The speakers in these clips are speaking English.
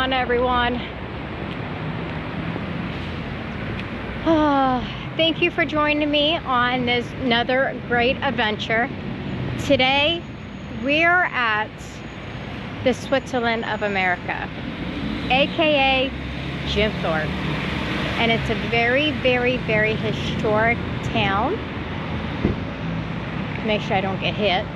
on, everyone? Thank you for joining me on this another great adventure. Today we're at the Switzerland of America, aka Jim Thorpe, and it's a very historic town. Make sure I don't get hit.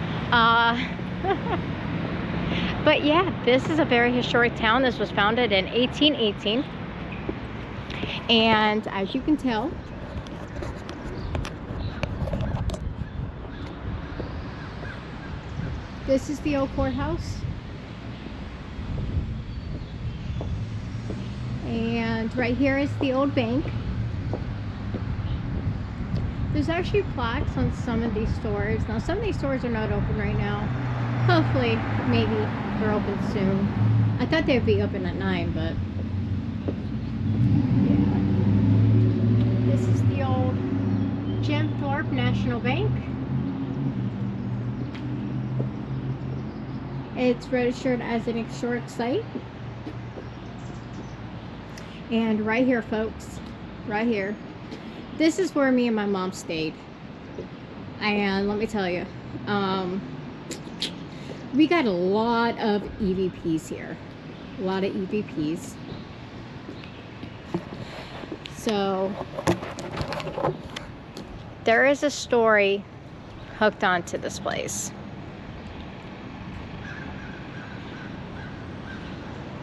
But yeah, this is a very historic town. This was founded in 1818. And as you can tell, this is the old courthouse. And right here is the old bank. There's actually plaques on some of these stores. Now, some of these stores are not open right now. Hopefully, maybe they're open soon. I thought they'd be open at 9, but yeah. This is the old Jim Thorpe National Bank. It's registered as an historic site. And right here, folks, right here, this is where me and my mom stayed. And let me tell you, we got a lot of EVPs here. A lot of EVPs. So there is a story hooked onto this place.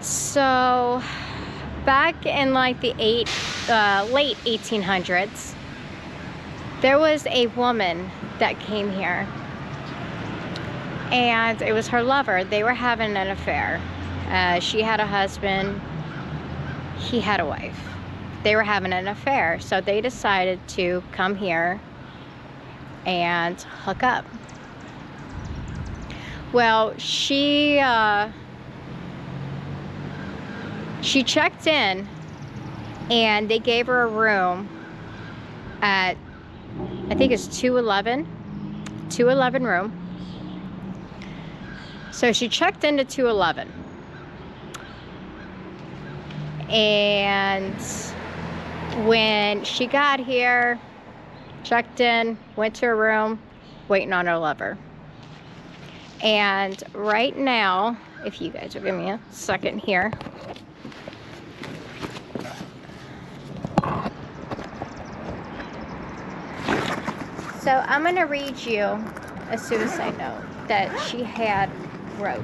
So back in like the late 1800s, there was a woman that came here, and it was her lover. They were having an affair. She had a husband, he had a wife. They were having an affair, so they decided to come here and hook up. Well, she checked in, and they gave her a room at, I think it's 211 room. So she checked into 211, and when she got here, checked in, went to her room, waiting on her lover. And right now, if you guys will give me a second here. So I'm going to read you a suicide note that she had wrote.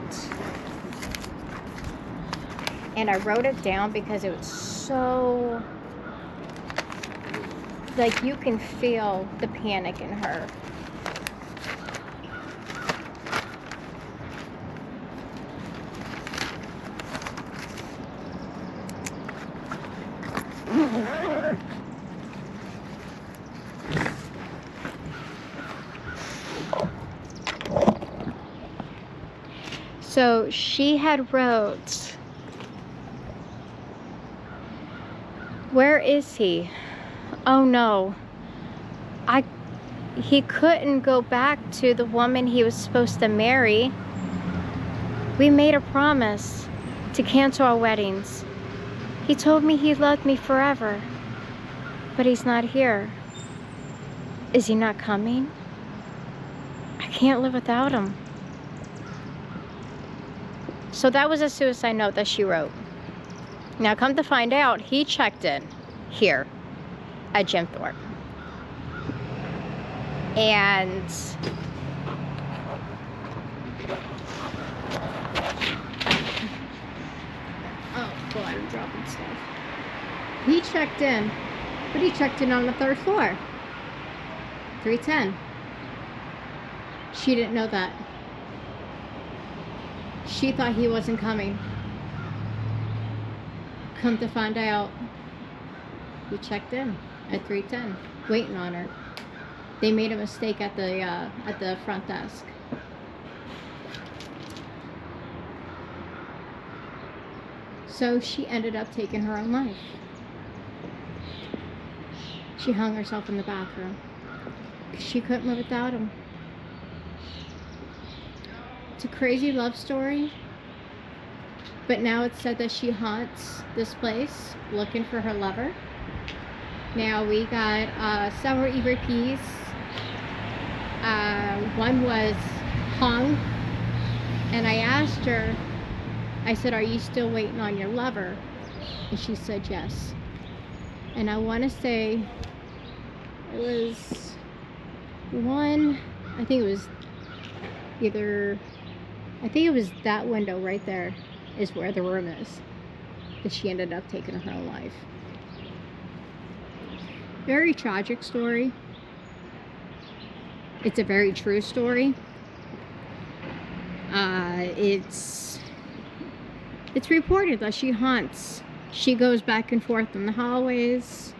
And I wrote it down because it was so, like, you can feel the panic in her. So she had wrote, "Where is he? Oh no, he couldn't go back to the woman he was supposed to marry. We made a promise to cancel our weddings. He told me he loved me forever, but he's not here. Is he not coming? I can't live without him." So that was a suicide note that she wrote. Now, come to find out, he checked in here at Jim Thorpe. And oh boy, I'm dropping stuff. He checked in, but he checked in on the 3rd floor, 310. She didn't know that. She thought he wasn't coming. Come to find out, he checked in at 310, waiting on her. They made a mistake at the front desk. So she ended up taking her own life. She hung herself in the bathroom. She couldn't live without him. It's a crazy love story. But now it's said that she haunts this place looking for her lover. Now we got several EVPs. One was hung, and I asked her, I said, are you still waiting on your lover? And she said yes. And I want to say it was one, I think it was that window right there is where the room is, that she ended up taking her own life. Very tragic story. It's a very true story. It's reported that she haunts. She goes back and forth in the hallways.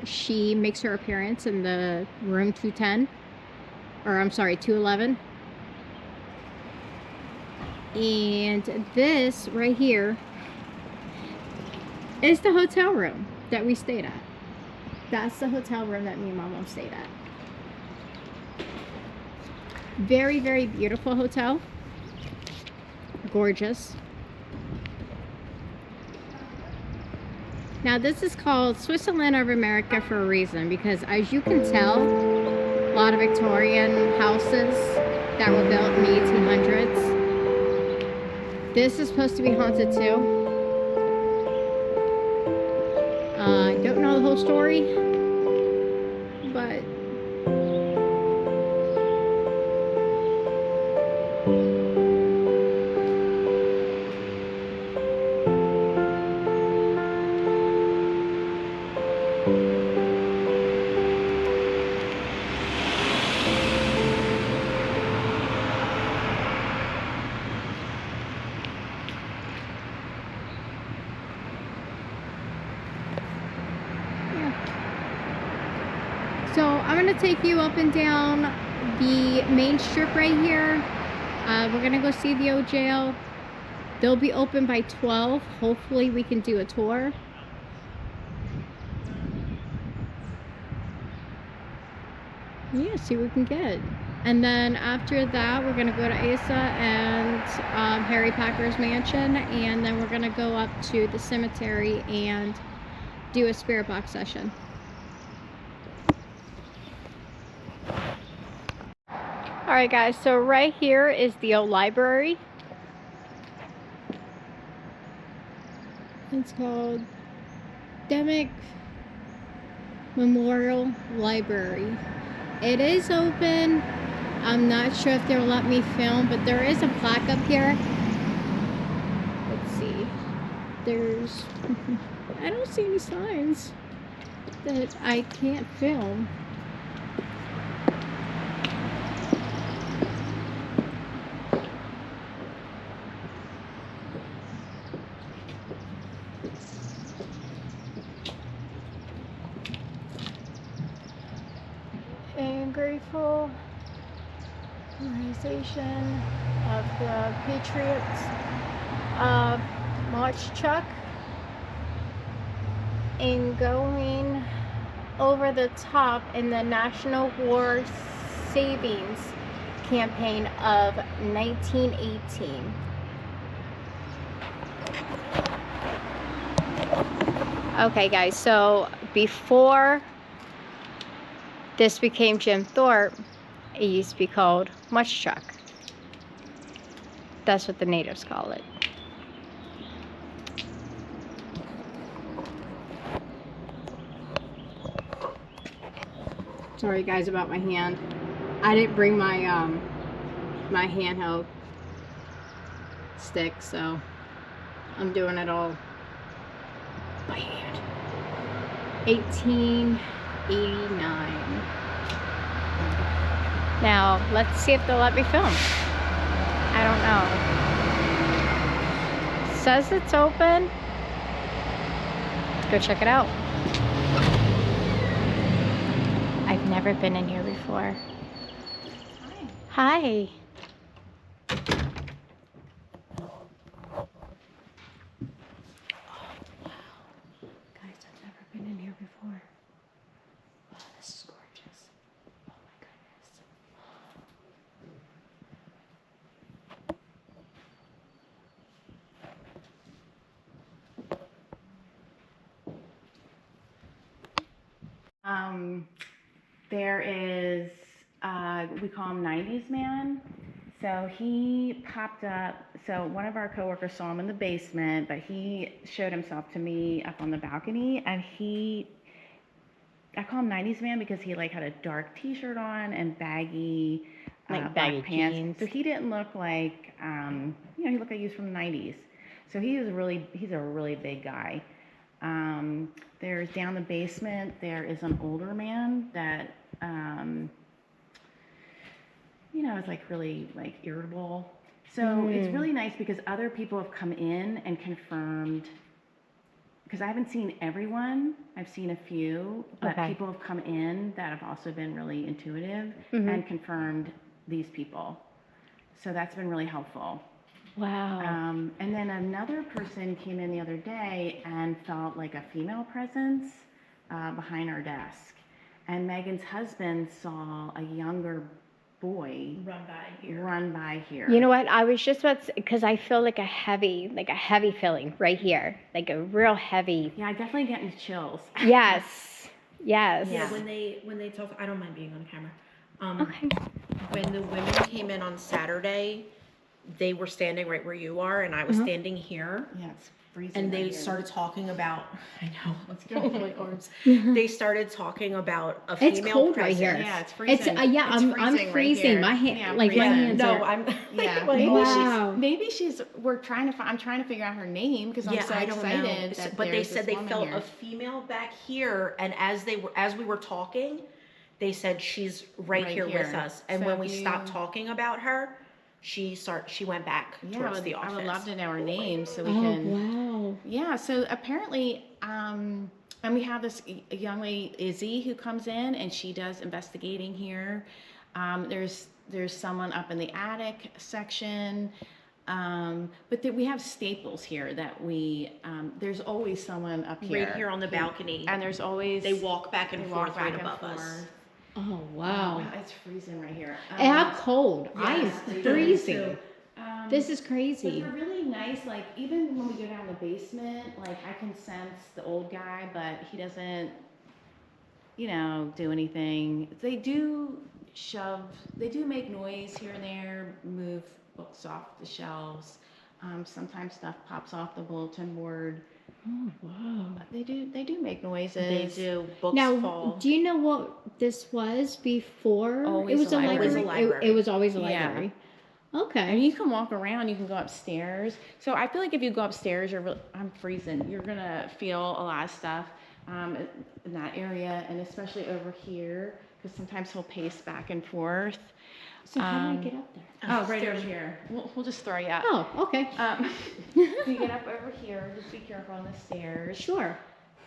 She makes her appearance in the room 210, or I'm sorry, 211. And this right here is the hotel room that we stayed at. That's the hotel room that me and my mom stayed at. Very, very beautiful hotel. Gorgeous. Now this is called Switzerland of America for a reason, because as you can tell, a lot of Victorian houses that were built in the 1800s. This is supposed to be haunted too. I don't know the whole story, but so I'm going to take you up and down the main strip right here. We're going to go see the old jail. They'll be open by 12. Hopefully we can do a tour. Yeah, see what we can get. And then after that, we're going to go to Asa and Harry Packer's mansion. And then we're going to go up to the cemetery and do a spirit box session. Alright guys, so right here is the old library. It's called Dommick Memorial Library. It is open. I'm not sure if they'll let me film, but there is a plaque up here. Let's see. There's... I don't see any signs that I can't film. And grateful organization of the Patriots of March Chuck, and going over the top in the National War Savings Campaign of 1918. Okay guys, so before this became Jim Thorpe, it used to be called Much Chuck. That's what the natives call it. Sorry guys about my hand. I didn't bring my my handheld stick, so I'm doing it all by hand. 1889. Now, let's see if they'll let me film. I don't know. It says it's open. Let's go check it out. I've never been in here before. Hi. Hi. There is, we call him 90s man. So he popped up. So one of our coworkers saw him in the basement, but he showed himself to me up on the balcony, and I call him 90s man because he like had a dark t-shirt on and baggy, baggy black pants. jeans. So he didn't look like, he looked like he was from the 90s. So he's a really big guy. There's down the basement, there is an older man that, is like really like irritable. So it's really nice because other people have come in and confirmed, because I haven't seen everyone, I've seen a few, but people have come in that have also been really intuitive and confirmed these people. So that's been really helpful. Wow. And then another person came in the other day and felt like a female presence behind our desk. And Megan's husband saw a younger boy run by here. You know what? I was just about to, because I feel like a heavy feeling right here, like a real heavy. Yeah, I definitely getting chills. Yes. Yeah, when they talk, I don't mind being on camera. Okay. When the women came in on Saturday, they were standing right where you are, and I was standing here. Yeah, it's freezing. And they right here. started talking about. I know. Let's go. My arms. They started talking about a female. It's cold right presence. here. Yeah, it's freezing. I'm freezing. Right My hand, yeah, like my hands No, are. I'm. Yeah, Wow. maybe she's. I'm trying to figure out her name because I'm so I don't excited. know. That But they there's said this they woman felt here. a female back here, and as we were talking, they said she's right here with us. And So when we if stopped you- talking about her, she went back towards the office. I would love to know her name so we Oh can. wow. Yeah, so apparently, and we have this young lady, Izzy, who comes in and she does investigating here. There's someone up in the attic section, but we have staples here that there's always someone up here. Right here on the balcony. And there's always. They walk back and forth right above us. Oh wow. Wow, it's freezing right here. And I'm cold. I yes, am they do freezing. too. This is But crazy. they're really nice. Like even when we go down the basement, like I can sense the old guy, but he doesn't, do anything. They do make noise here and there, move books off the shelves. Sometimes stuff pops off the bulletin board. Oh wow. But they do make noises. They do. Books Now, fall. do you know what this was before? Always it was a a library. library. It was a library. It was always a Yeah. library. And Okay. you can walk around, you can go upstairs. So I feel like if you go upstairs, I'm freezing. You're gonna feel a lot of stuff in that area, and especially over here, because sometimes he'll pace back and forth. So how do I get up there? Oh, right over here. We'll just throw you up. Oh, okay. You get up over here. Just be careful on the stairs. Sure.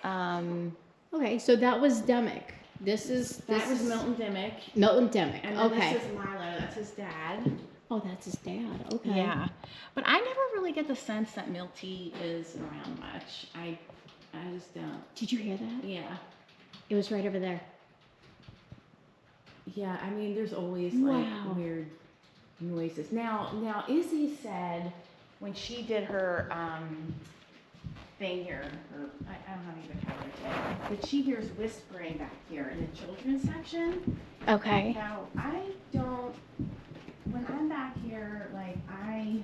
Um, Okay, so that was Dommick. This is Milton Dimmick. Milton Dommick. And then Okay. this is Milo. That's his dad. Oh, that's his dad. Okay. Yeah, but I never really get the sense that Milty is around much. I just don't. Did you hear that? Yeah, It was right over there. yeah. I mean, there's always Wow. like weird noises. Now, Izzy said when she did her thing here, I don't have any vocabulary, but she hears whispering back here in the children's section. Okay. Now, I don't. When I'm back here, like I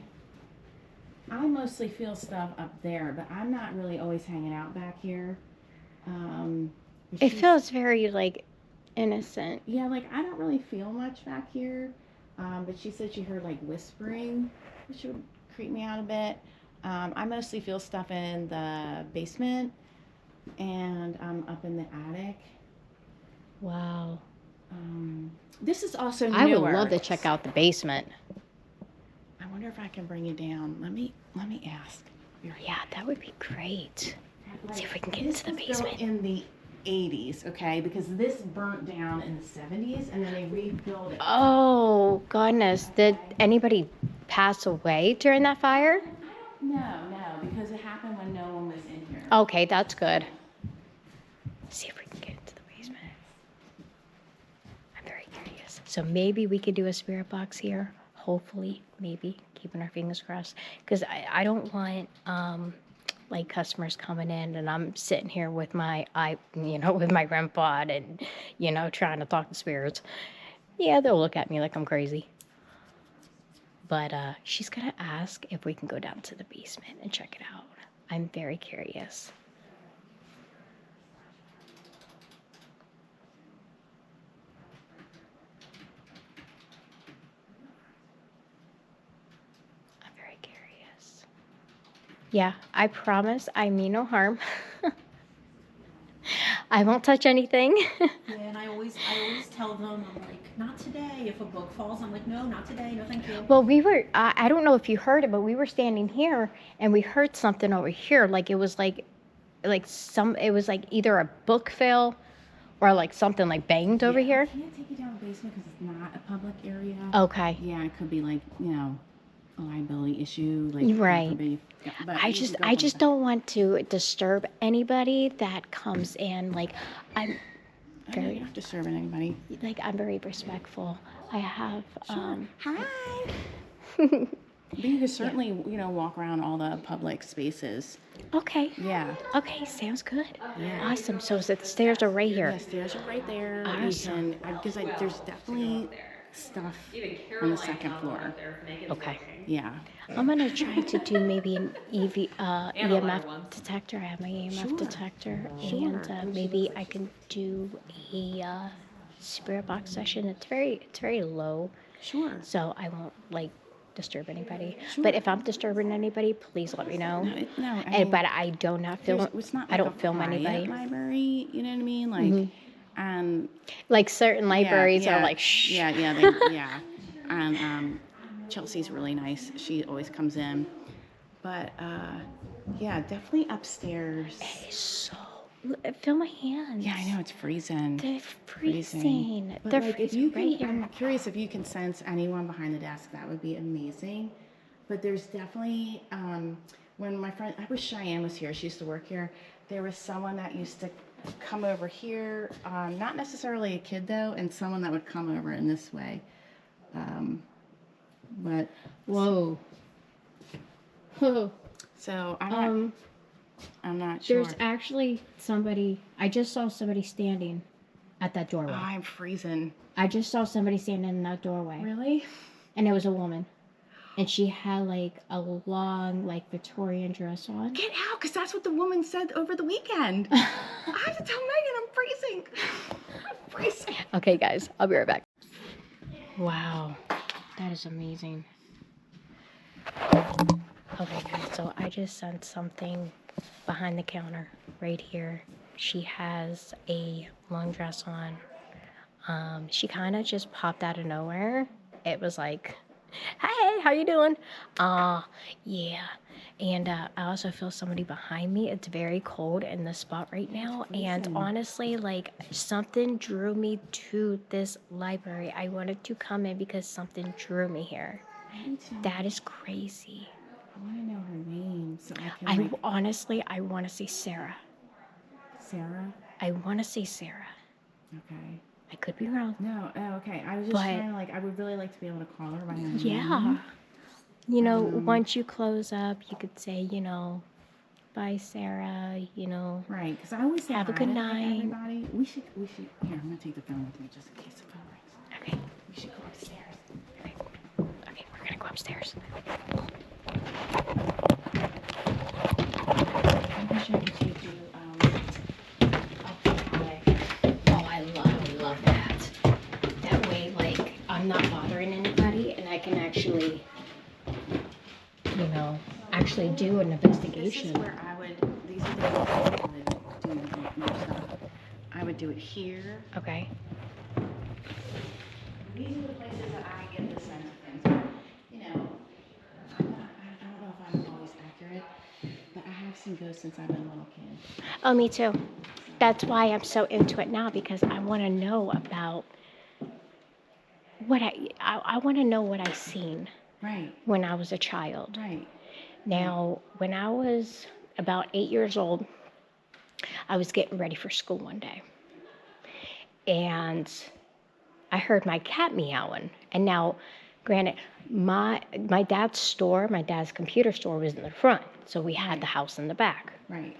mostly feel stuff up there, but I'm not really always hanging out back here. It feels very like innocent. Yeah, like I don't really feel much back here. But she said she heard like whispering, which would creep me out a bit. I mostly feel stuff in the basement and up in the attic. Wow. This is also newer. I would love to check out the basement. I wonder if I can bring you down. Let me ask. Yeah, that would be great. Like, See if we can get this into the was built basement. in the 80s, okay? Because this burnt down in the 70s, and then they rebuilt it. Oh, goodness. Did anybody pass away during that fire? No, because it happened when no one was in here. Okay, that's good. See if we can get into the basement. I'm very curious. So maybe we could do a spirit box here. Hopefully, maybe. Keeping our fingers crossed. Because I don't want, like customers coming in, and I'm sitting here with my with my REM pod and trying to talk to spirits. Yeah, they'll look at me like I'm crazy. But she's gonna ask if we can go down to the basement and check it out. I'm very curious. I'm very curious. Yeah, I promise I mean no harm. I won't touch anything. Yeah, and I always tell them, I'm like, not today. If a book falls, I'm like, no, not today. No, thank you. Well, we were, I don't know if you heard it, but we were standing here and we heard something over here. Like it was like it was like either a book fell or like something like banged over here. I can't take you down the basement because it's not a public area. Okay. Yeah, it could be like, a liability issue. Like, Right. But I just don't want to disturb anybody that comes in. Like I'm You're not disturbing anybody. I'm very respectful. I have Hi. But you can certainly, walk around all the public spaces. Okay. Yeah. Okay, sounds good. Yeah. Awesome. So the stairs are right here. Yeah, stairs are right there. Awesome. Because there's definitely stuff on the second floor. Okay. Yeah. I'm gonna try to do maybe an EMF detector. I have my EMF detector, and maybe I can do a spirit box session. It's very low, Sure. so I won't disturb anybody. But if I'm disturbing anybody, please let me know. But I do not film. It's not I don't a film quiet anybody. library, you know what I mean? Like certain libraries are like shh. Yeah. And Chelsea's really nice. She always comes in. But yeah, definitely upstairs. So feel my hands. Yeah, I know it's freezing. They're freezing. But They're if freezing you right here. I'm curious if you can sense anyone behind the desk. That would be amazing. But there's definitely when my friend, I wish Cheyenne was here. She used to work here. There was someone that used to come over here. Not necessarily a kid though, and someone that would come over in this way. But Whoa. Whoa. so I'm not sure. There's actually somebody, I just saw somebody standing at that doorway. I'm freezing. I just saw somebody standing in that doorway. Really? And it was a woman. And she had a long, Victorian dress on. Get out, because that's what the woman said over the weekend. I have to tell Megan I'm freezing. I'm freezing. Okay, guys, I'll be right back. Wow, that is amazing. Okay, guys, so I just sent something behind the counter right here. She has a long dress on. She kind of just popped out of nowhere. It was like, hey, how you doing? Yeah. And I also feel somebody behind me. It's very cold in this spot right now. And honestly, something drew me to this library. I wanted to come in because something drew me here. That is crazy. I want to know her name so I can. Honestly, I want to say Sarah. Sarah? I want to say Sarah. Okay. I could be wrong. No, okay. I was just trying to I would really like to be able to call her by her name. Yeah. Once you close up, you could say, bye, Sarah, Right, because I always say have a good hi to night. everybody. We should, here, I'm going to take the phone with me just in case the phone rings. Okay. We should go upstairs. Okay, we're going to go upstairs. I wish I could take you up the hallway. Oh, I love that. That way, I'm not bothering anybody, and I can actually, do an investigation. This is where these are the places I would do more stuff. I would do it here. Okay. These are the places that I get the sense of things. I don't know if I'm always accurate, but I have seen ghosts since I've been a little kid. Oh, me too. That's why I'm so into it now, because I want to know about what I want to know what I seen Right. when I was a child. Right. Now, when I was about 8 years old, I was getting ready for school one day, and I heard my cat meowing. And now, granted, my dad's computer store was in the front. So we had the house in the back. Right.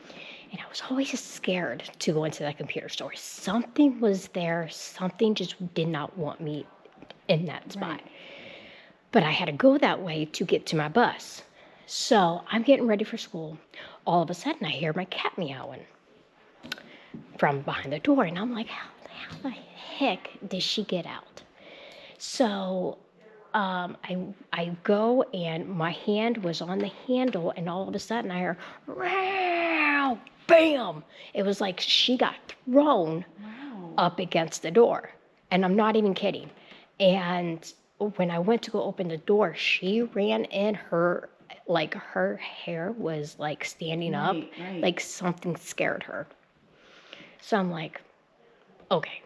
And I was always scared to go into that computer store. Something was there. Something just did not want me in that spot. Right. But I had to go that way to get to my bus. So I'm getting ready for school. All of a sudden, I hear my cat meowing from behind the door. And I'm like, how the heck did she get out? So I go, and my hand was on the handle, and all of a sudden I hear, "Meow," bam! It was like she got thrown up against the door. And I'm not even kidding. And when I went to go open the door, she ran in. Her hair was like standing up, Right. like something scared her. So I'm like, okay,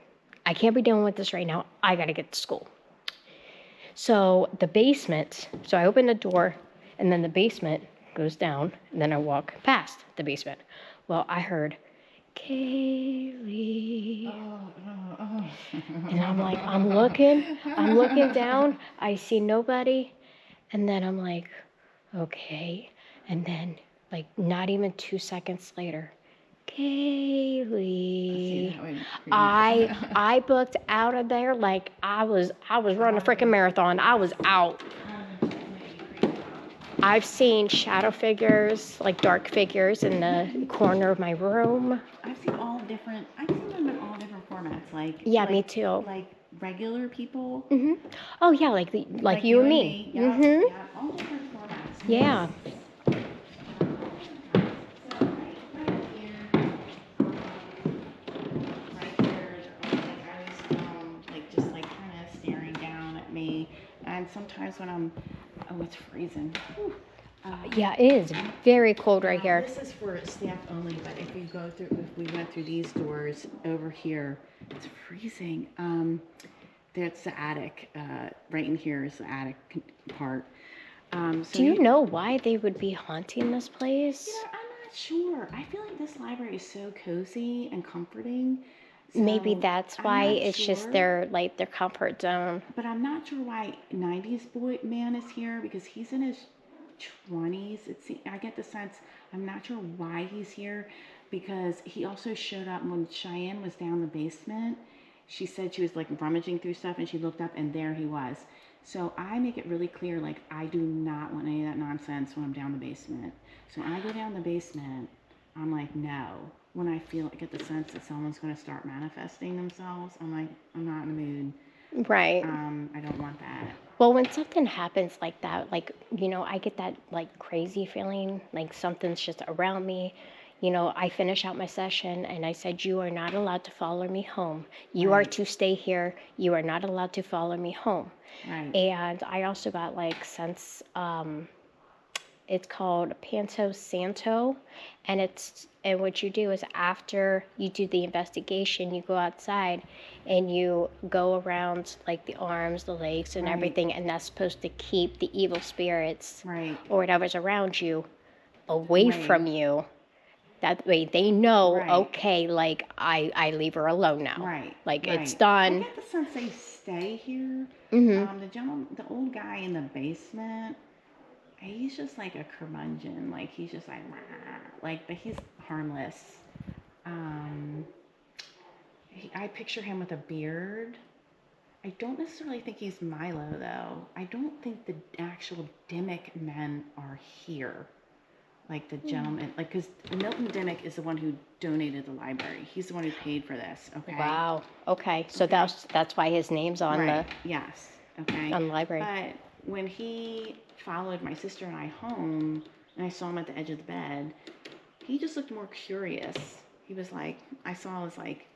I can't be dealing with this right now. I got to get to school. So the basement, so I open the door, and then the basement goes down, and then I walk past the basement. Well, I heard, Kaylee. And I'm like, I'm looking down, I see nobody, and then I'm like, okay. And then, like, not even 2 seconds later, Kaylee. I booked out of there like I was running a freaking marathon. I was out. I've seen shadow figures, like dark figures, in the corner of my room. I've seen them in all different formats. Me too. Like regular people. Oh yeah, like you and me. Yeah, all different formats. Yeah. Just like kind of staring down at me. And sometimes when it's freezing. Yeah, it is very cold right here. This is for staff only, but if we went through these doors over here, it's freezing. That's the attic. Right in here is the attic part. Do you know why they would be haunting this place? I'm not sure. I feel like this library is so cozy and comforting. So Maybe that's why it's just sure. their comfort zone. But I'm not sure why 90s man is here, because he's in his 20s. I get the sense, I'm not sure why he's here, because he also showed up when Cheyenne was down the basement. She said she was like rummaging through stuff, and she looked up, and there he was. So I make it really clear, like, I do not want any of that nonsense when I'm down the basement. So when I go down the basement, I'm like, no. When I get the sense that someone's going to start manifesting themselves, I'm like, I'm not in the mood. Right. I don't want that. Well, when something happens like that, like, I get that like crazy feeling, like something's just around me. I finish out my session, and I said, you are not allowed to follow me home. You are to stay here. You are not allowed to follow me home. Right. And I also got like it's called Panto Santo, and what you do is, after you do the investigation, you go outside and you go around like the arms, the legs, and everything, and that's supposed to keep the evil spirits or whatever's around you away from you. That way they know, okay, like I leave her alone now. Like it's done. I get the sense they stay here. The old guy in the basement, he's just like a curmudgeon. Like he's just like, but he's harmless. I picture him with a beard. I don't necessarily think he's Milo, though. I don't think the actual Dommick men are here. Like the gentleman, because Milton Dommick is the one who donated the library. He's the one who paid for this. Okay. Wow. Okay. So that's why his name's on the yes. Okay. On the library. But when he followed my sister and I home, and I saw him at the edge of the bed, he just looked more curious. He was like, I saw his like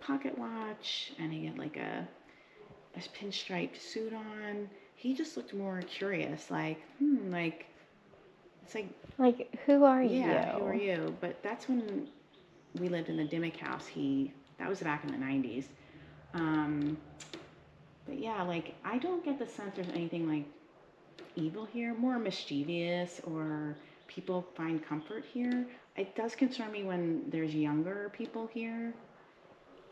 pocket watch, and he had like a pinstriped suit on. He just looked more curious, like, it's like, who are you? Yeah, who are you? But that's when we lived in the Dommick house. That was back in the 90s. But yeah, like, I don't get the sense there's anything like evil here, more mischievous, or people find comfort here. It does concern me when there's younger people here.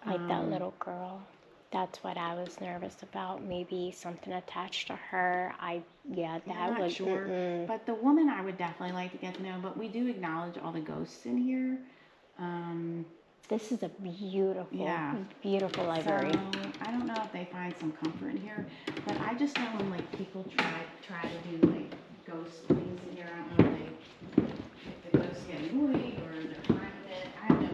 Like that little girl. That's what I was nervous about. Maybe something attached to her. Yeah, that I'm not would. sure. Mm-mm. But the woman I would definitely like to get to know. But we do acknowledge all the ghosts in here. This is a beautiful, Yeah. beautiful library. So I don't know if they find some comfort in here, but I just know when like people try to do like ghost things in here. I don't know if the ghosts get annoyed or they're fine with it. I have no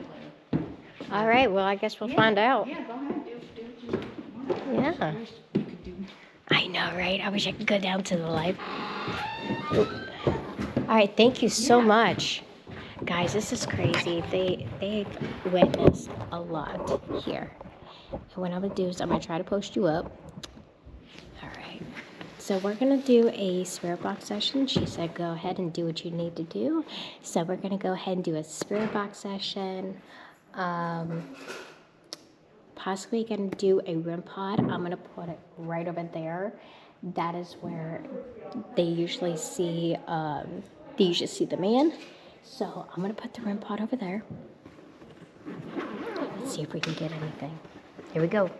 clue. All right, well, I guess we'll find out. Yeah, go ahead. Do what you want. Yeah. I wish you could do. I know, right? I wish I could go down to the library. All right, thank you so much. Guys, this is crazy. They've witnessed a lot here. And what I'm going to do is I'm going to try to post you up. All right. So we're going to do a spirit box session. She said go ahead and do what you need to do. So we're going to go ahead and do a spirit box session. Possibly going to do a REM pod. I'm going to put it right over there. That is where they usually see the man. So I'm going to put the REM pod over there. Let's see if we can get anything. Here we go.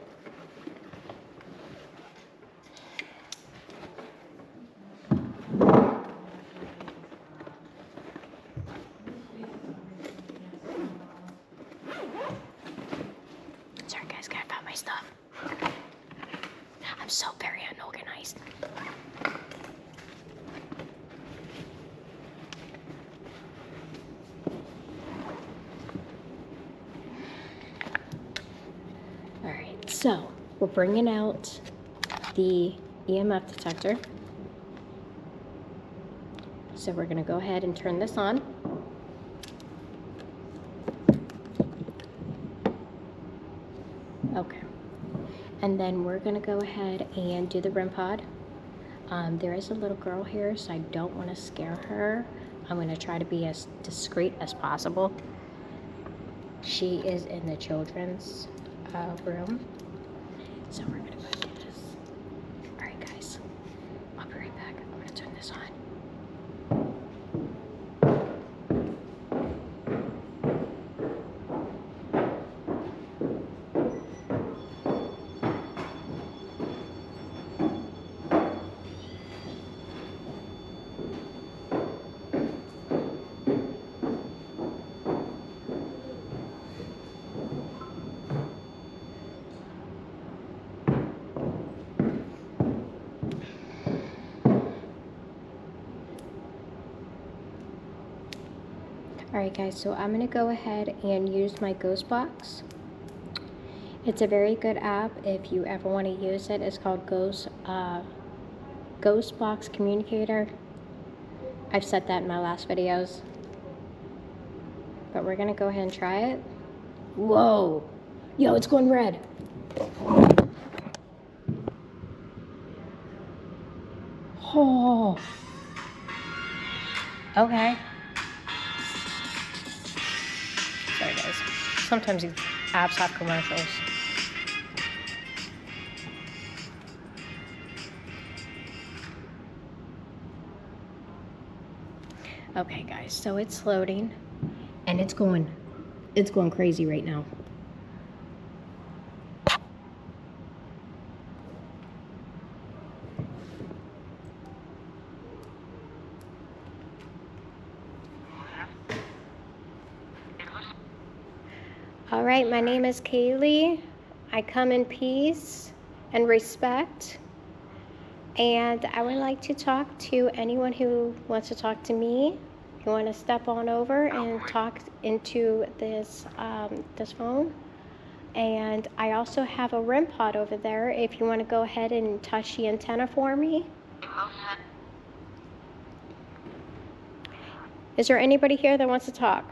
Sorry guys, gotta find my stuff. I'm so very unorganized. Alright, so we're bringing out the EMF detector. So we're going to go ahead and turn this on. Okay. And then we're going to go ahead and do the REM pod. There is a little girl here, so I don't want to scare her. I'm going to try to be as discreet as possible. She is in the children's room. So we're going to go do this. Alright guys, I'll be right back. I'm going to turn this on. Alright guys, so I'm going to go ahead and use my Ghost Box. It's a very good app if you ever want to use it. It's called Ghost Box Communicator. I've said that in my last videos. But we're going to go ahead and try it. Whoa! Yo, it's going red. Oh. Okay. Sorry guys. Sometimes these apps have commercials. Okay guys, so it's loading and it's going crazy right now. All right, my name is Kaylee. I come in peace and respect. And I would like to talk to anyone who wants to talk to me. You want to step on over and talk into this this phone. And I also have a REM pod over there if you want to go ahead and touch the antenna for me. Is there anybody here that wants to talk?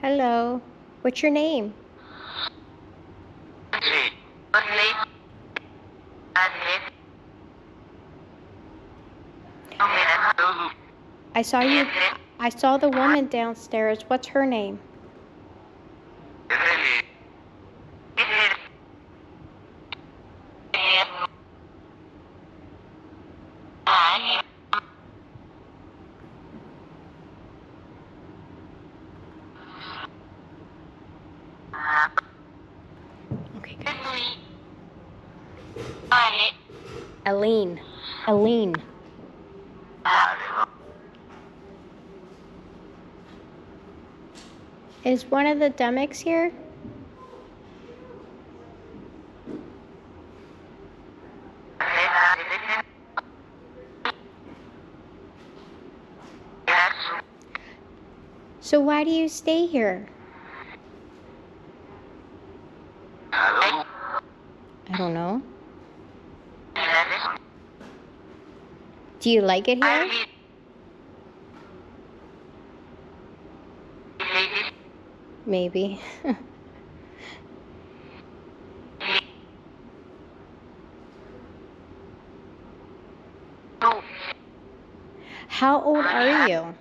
Hello. What's your name? I saw the woman downstairs. What's her name? Aline. Aline. Is one of the Dommicks here? So why do you stay here? I don't know. Do you like it here? Maybe. How old are you?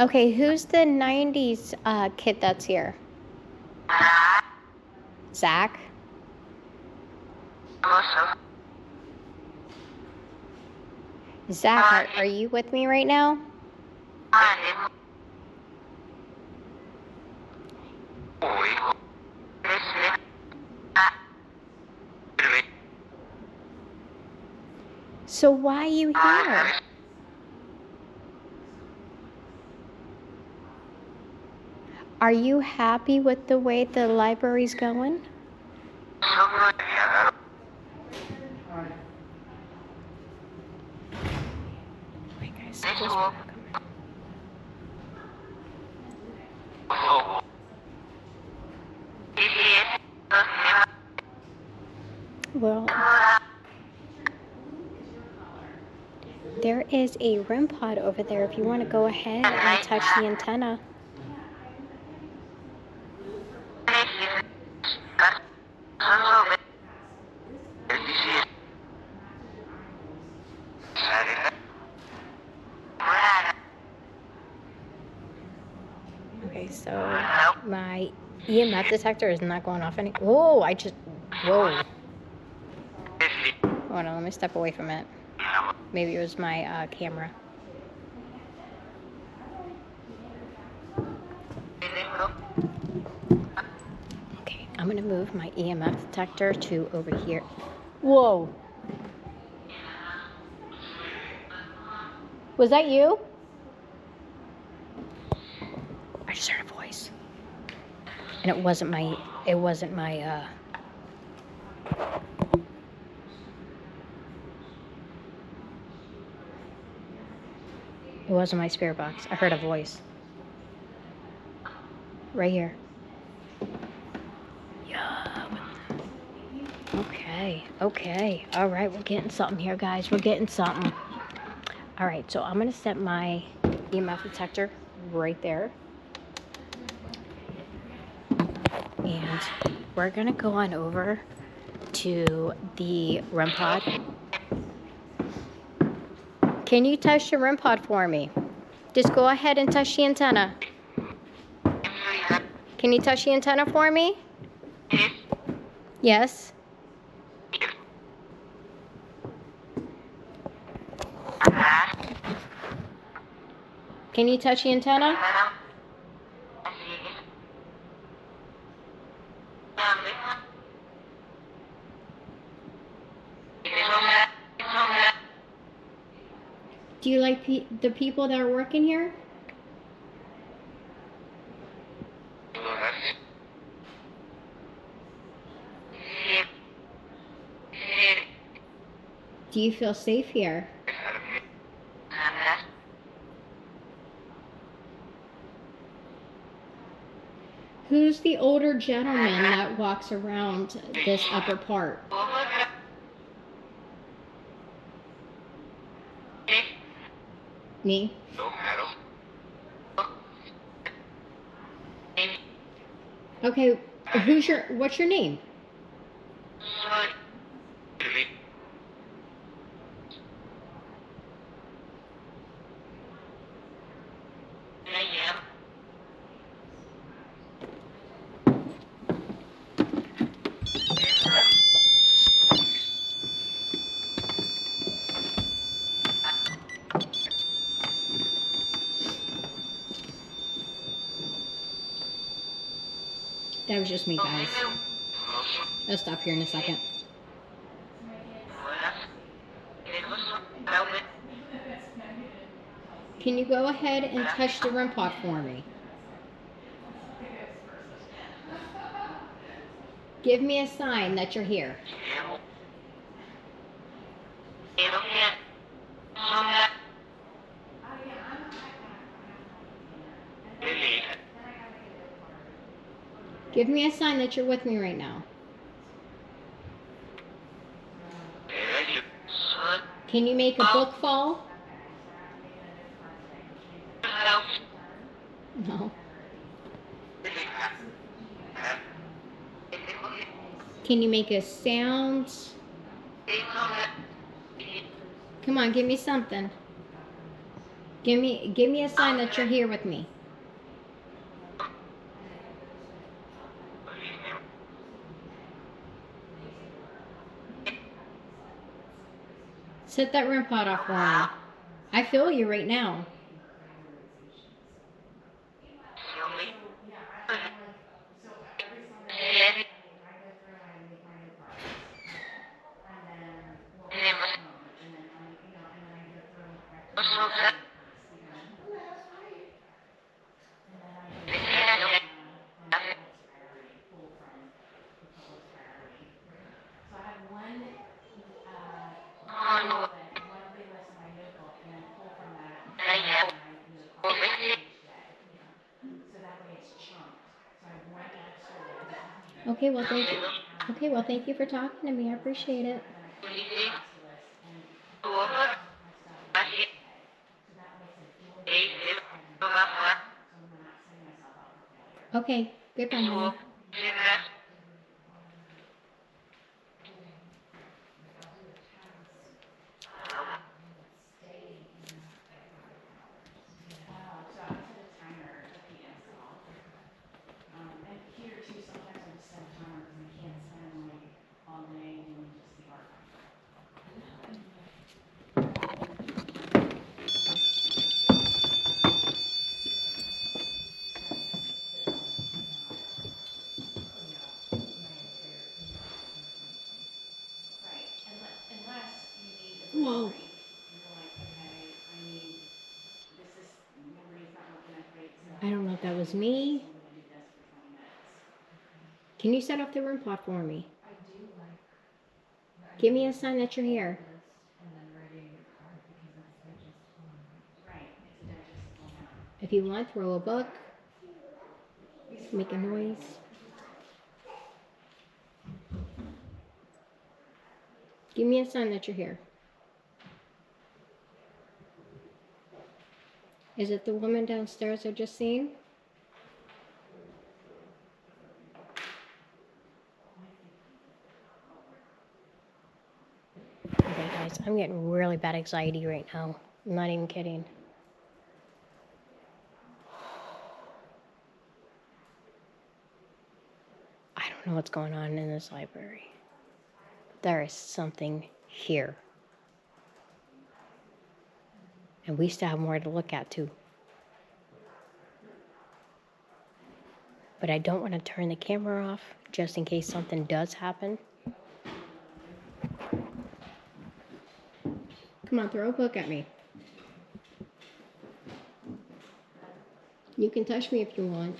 Okay, who's the 90s kid that's here? Zach? Zach, are you with me right now? So why are you here? Are you happy with the way the library's going? Wait, guys, well, there is a REM pod over there if you want to go ahead and touch the antenna. Okay, so my EMF detector is not going off any. Whoa, whoa. Hold on, let me step away from it. Maybe it was my camera. Okay, I'm gonna move my EMF detector to over here. Whoa. Was that you? I just heard a voice. And it wasn't my It wasn't my spirit box. I heard a voice. Right here. Yeah. Okay. All right, we're getting something here, guys. We're getting something. All right, so I'm going to set my EMF detector right there. And we're going to go on over to the REM pod. Can you touch the REM pod for me? Just go ahead and touch the antenna. Can you touch the antenna for me? Yes. Can you touch the antenna? Do you like the people that are working here? Do you feel safe here? Who's the older gentleman that walks around this upper part? Me? Okay, what's your name? That was just me, guys. I'll stop here in a second. Can you go ahead and touch the REM pod for me? Give me a sign that you're here. Give me a sign that you're with me right now. Can you make a book fall? No. Can you make a sound? Come on, give me something. Give me a sign that you're here with me. Set that REM pod off for me. I feel you right now. Okay, well, thank you. Okay, well, thank you for talking to me. I appreciate it. Okay, goodbye, honey. Whoa. I don't know if that was me. Can you set off the REM pod for me? Give me a sign that you're here. If you want, throw a book. Make a noise. Give me a sign that you're here. Is it the woman downstairs I just seen? Okay, guys, I'm getting really bad anxiety right now. I'm not even kidding. I don't know what's going on in this library. There is something here. And we still have more to look at too. But I don't want to turn the camera off just in case something does happen. Come on, throw a book at me. You can touch me if you want.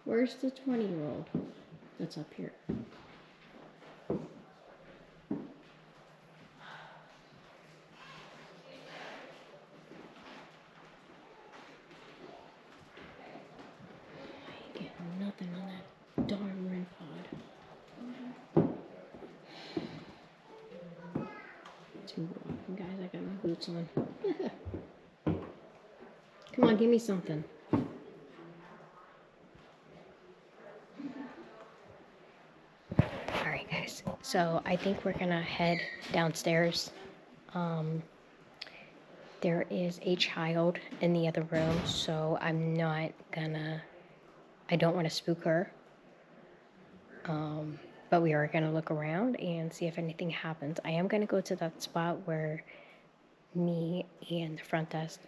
Where's the 20-year-old that's up here? I ain't getting nothing on that darn REM pod. Too often, guys. I got my boots on. Come on, give me something. Alright, guys. So I think we're gonna head downstairs. There is a child in the other room, so I don't want to spook her. But we are going to look around and see if anything happens. I am going to go to that spot where me and the front desk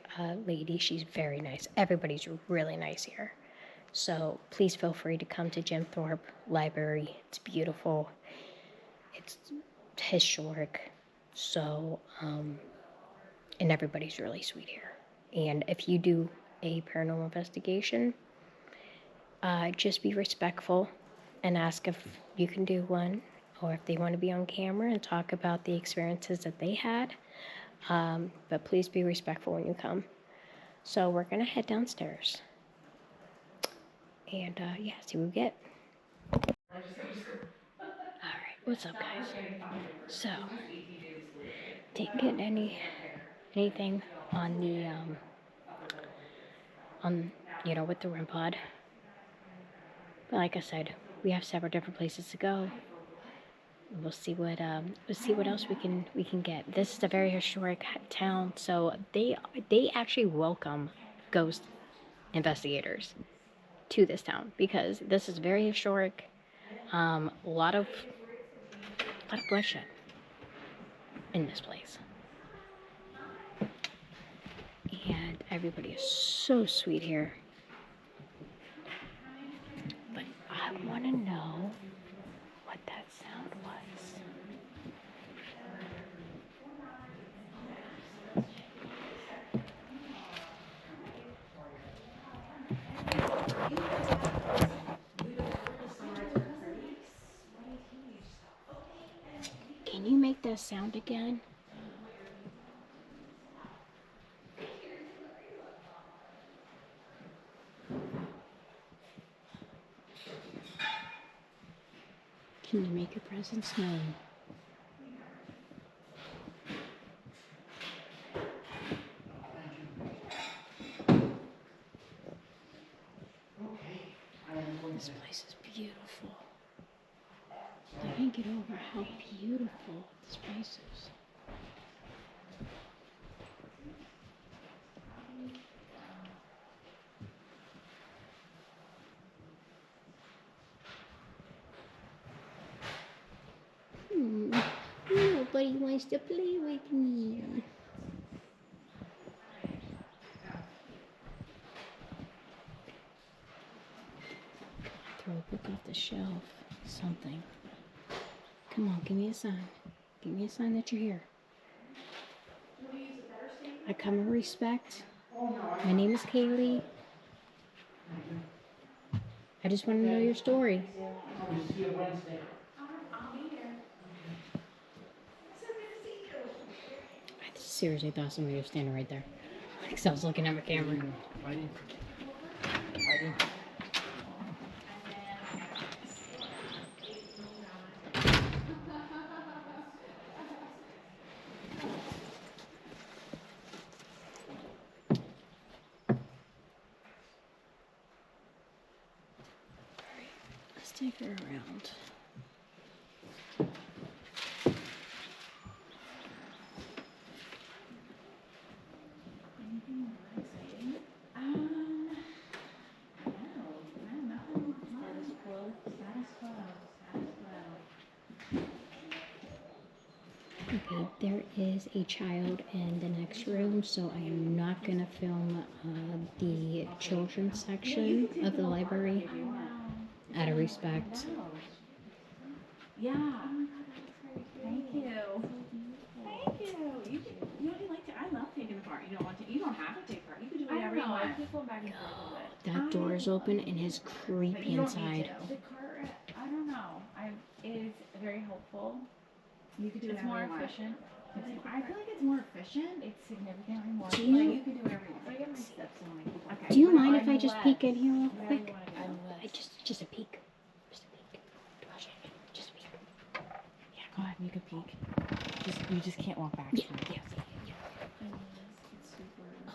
lady, she's very nice. Everybody's really nice here. So please feel free to come to Jim Thorpe Library. It's beautiful. It's historic. So, and everybody's really sweet here. And if you do a paranormal investigation, just be respectful and ask if you can do one, or if they want to be on camera and talk about the experiences that they had. But please be respectful when you come. So we're going to head downstairs. And yeah, see what we get. Alright, what's up, guys? So, didn't get anything on the, with the REM pod. But like I said, we have several different places to go. We'll see what else we can get. This is a very historic town, so they actually welcome ghost investigators to this town because this is very historic. A lot of bloodshed in this place, and everybody is so sweet here. But I want to know what that sound was. Can you make that sound again? Can you make your presence known? This place is beautiful. I can't get over how beautiful this place is. Nobody wants to play with me. Throw a book off the shelf. Something. Come on, give me a sign. Give me a sign that you're here. I come in respect. My name is Kaylee. I just want to know your story. I seriously thought somebody was standing right there. Because I was looking at my camera. I didn't. Let's take her around. Okay, there is a child in the next room, so I am not going to film the children's section of the library out of respect. Yeah. Thank you. Thank you. You don't like to. I love taking the part. You don't want to. You don't have to take part. You can do whatever you want. I keep going back and forth with it. That door is open and it's creepy inside. The cart. I don't know. It is very helpful. You could do it more efficient. I feel like it's more efficient. It's significantly more. Do you- You can do whatever you want. I get my steps on my. Okay. Do you mind if I just peek in here real quick? Just a peek. Just a peek. Just a peek. Yeah, go ahead. You can peek. You just can't walk back. Yeah.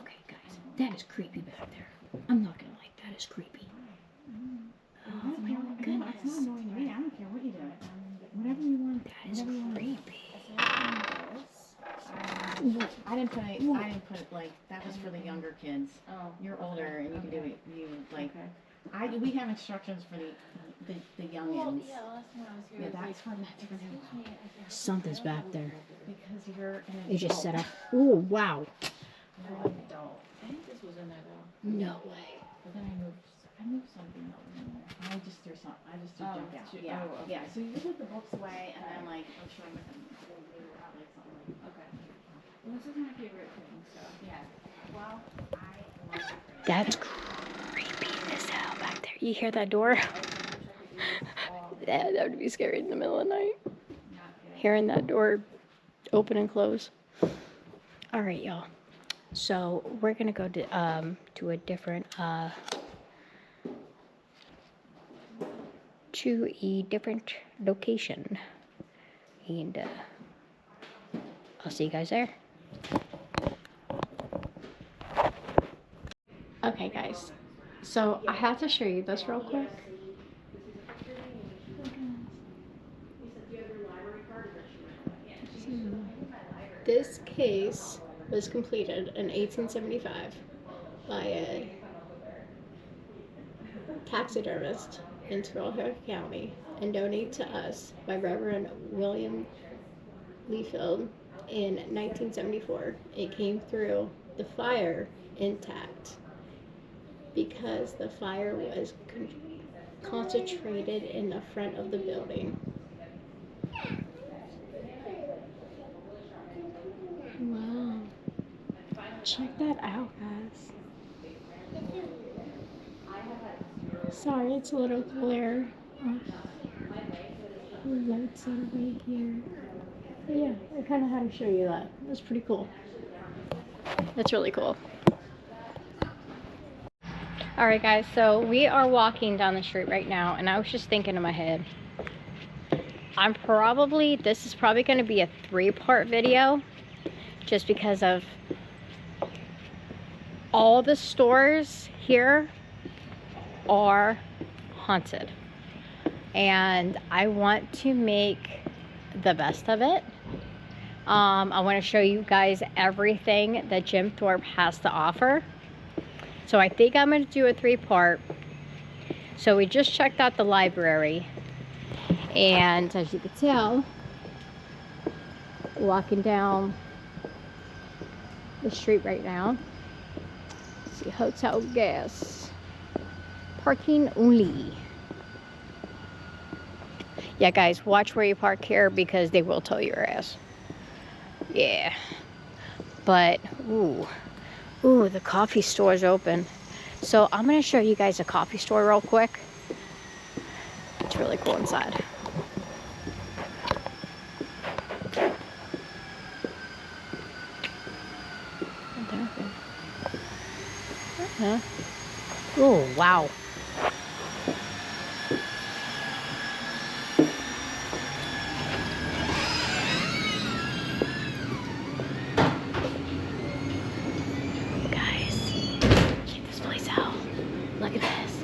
Okay, guys, that is creepy back there. I'm not gonna like that. Is creepy. Oh my goodness. It's not annoying to me. I don't care what you do. Whatever you want. That is creepy. I didn't put it like that was for the younger kids. Oh. You're older and you can do it. We have instructions for the youngins. yeah, last time I was here, Yeah, it was that's where that's gonna happen. something's back there. Because you're an adult. It just set up. Oh, wow. You're an adult. I think this was in there though. No way. But then I moved something that was in there. I just threw junk out. Yeah. okay. Yeah. So you just put the books away and then like I'm sure with them they were out like something like okay. Well, this is my favorite thing, so yeah. Well, I love it. That's creepy as hell back there. You hear that door? Yeah, that would be scary in the middle of the night. Hearing that door open and close. All right, y'all. So we're gonna go to a different location, and I'll see you guys there. Okay, guys. So I have to show you this real quick. This case was completed in 1875 by a taxidermist in Tualatin County and donated to us by Reverend William Leafield in 1974. It came through the fire intact because the fire was concentrated in the front of the building. Wow. Check that out, guys. Sorry, it's a little glare off the lights that are right here. But yeah, I kind of had to show you that. That's pretty cool. That's really cool. Alright guys, so we are walking down the street right now, and I was just thinking in my head, this is probably going to be a 3-part video, just because of all the stores here are haunted, and I want to make the best of it. I want to show you guys everything that Jim Thorpe has to offer. So I think I'm going to do a 3-part. So we just checked out the library, and as you can tell, walking down the street right now. Let's see, hotel guests, parking only. Yeah guys, watch where you park here because they will tow your ass. Yeah, but ooh, the coffee store is open. So I'm gonna show you guys a coffee store real quick. It's really cool inside. Oh, wow. Guys, check this place out. Look at this.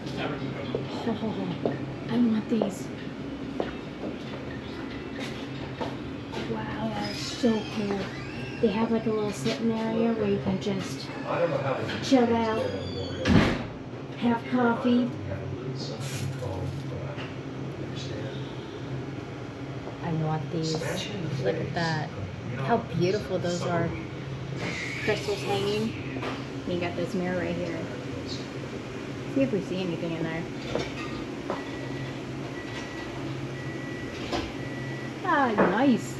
Oh, I want these. Wow, that's so cool. They have like a little sitting area where you can just chill out, have coffee. I want these. Look at that. How beautiful those are. Crystals hanging. You got this mirror right here. See if we see anything in there. Ah, nice.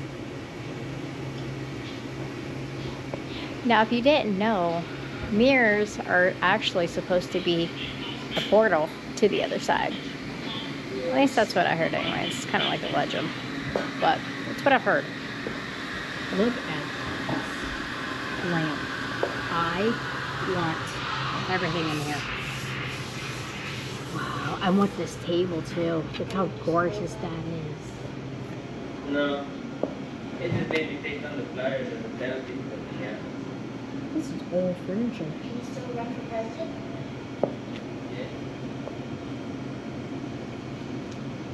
Now, if you didn't know, mirrors are actually supposed to be a portal to the other side. At least that's what I heard anyway. It's kind of like a legend, but that's what I've heard. Look at this lamp. I want everything in here. Wow, I want this table too. Look how gorgeous that is. No, it just made me take on the flyers and the penalties that we have. This is old furniture. Yeah.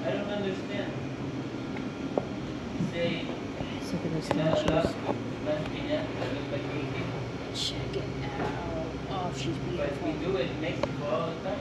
I don't understand. Say, Guys, look at those last statues. piñata that looks like little people. Check it out. Oh, she's But beautiful. we do it in Mexico all the time.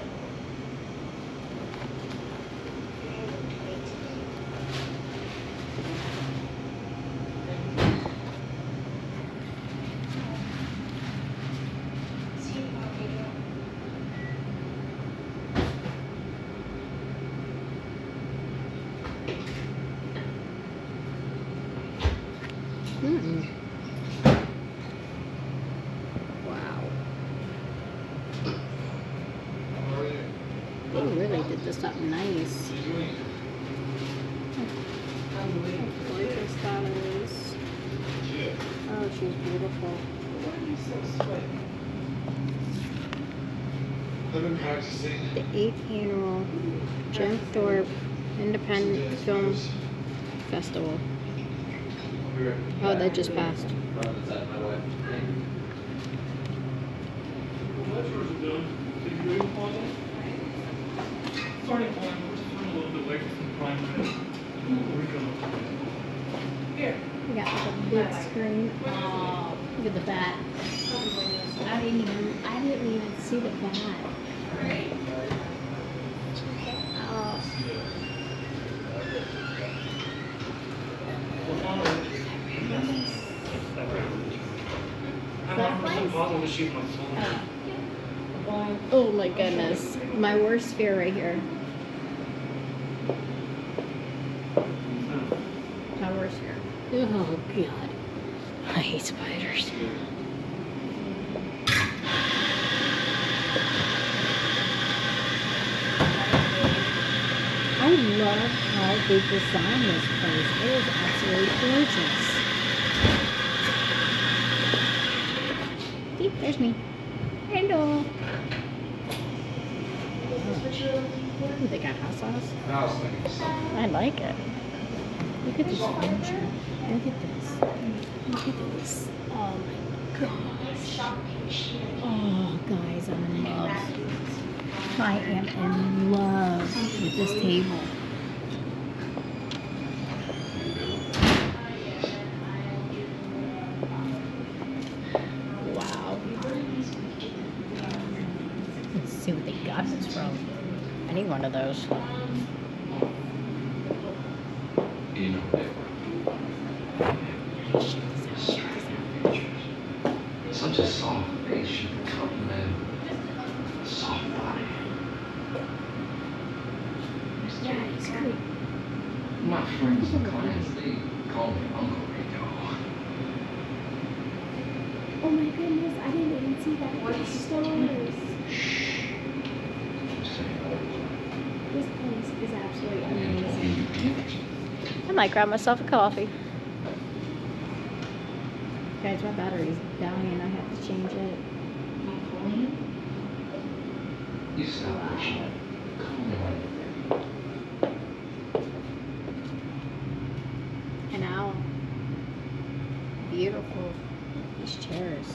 They really did this up nice. How gorgeous that is. Oh, she's beautiful. I've been practicing. The 8th annual Jim Thorpe Independent Film Festival. Oh, that just passed. Starting point, we're just a little bit away from the primary. Where we go? Here. We got like a big screen. Oh, look at the bat. I didn't even see the bat. Oh. Oh my goodness. My worst fear right here. My worst fear. Oh god. I hate spiders. I love how they designed this place. It is absolutely gorgeous. See, there's me. Hello. Oh, they got hot sauce. I like it. Look at this furniture. Look at this. Look at this. Oh my gosh. Oh, guys, I'm in love. I am in love with this table. Wow. Let's see what they got this from. I need one of those. You know, such a soft face should compliment a soft body. Yeah, it's great. My friends and clients, they call me Uncle Rico. Oh my goodness, I didn't even see that. What stores. Shh. Just say This place is absolutely amazing. I might grab myself a coffee. Guys, my battery's dying. I have to change it. You stop pushing it. Come on. And how beautiful these chairs.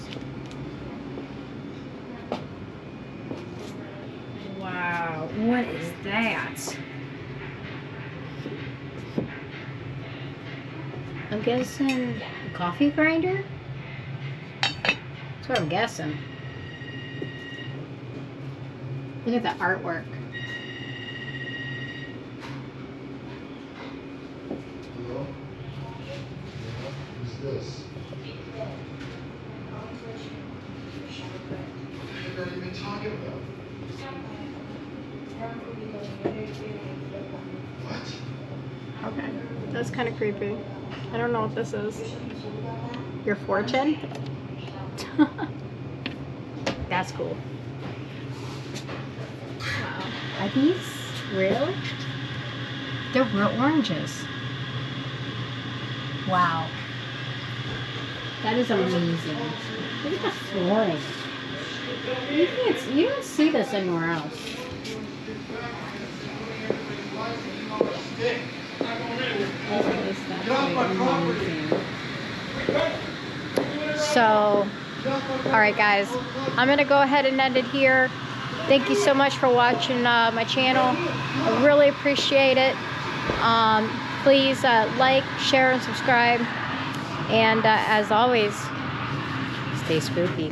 Wow, what is that? I'm guessing a coffee grinder? That's what I'm guessing. Look at the artwork. Hello? Who's this? What are you even talking about? What? Okay, that's kind of creepy. I don't know what this is. Your fortune? That's cool. Wow. Are these real? They're real oranges. Wow. That is amazing. Look at the flooring. You don't see this anywhere else. This is absolutely amazing. So, alright guys, I'm going to go ahead and end it here. Thank you so much for watching my channel. I really appreciate it. Please like, share, and subscribe. And as always, stay spooky.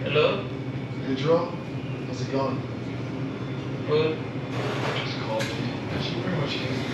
Hello? Hey, Joe. How's it going? Good. Just called me. She very much came to me.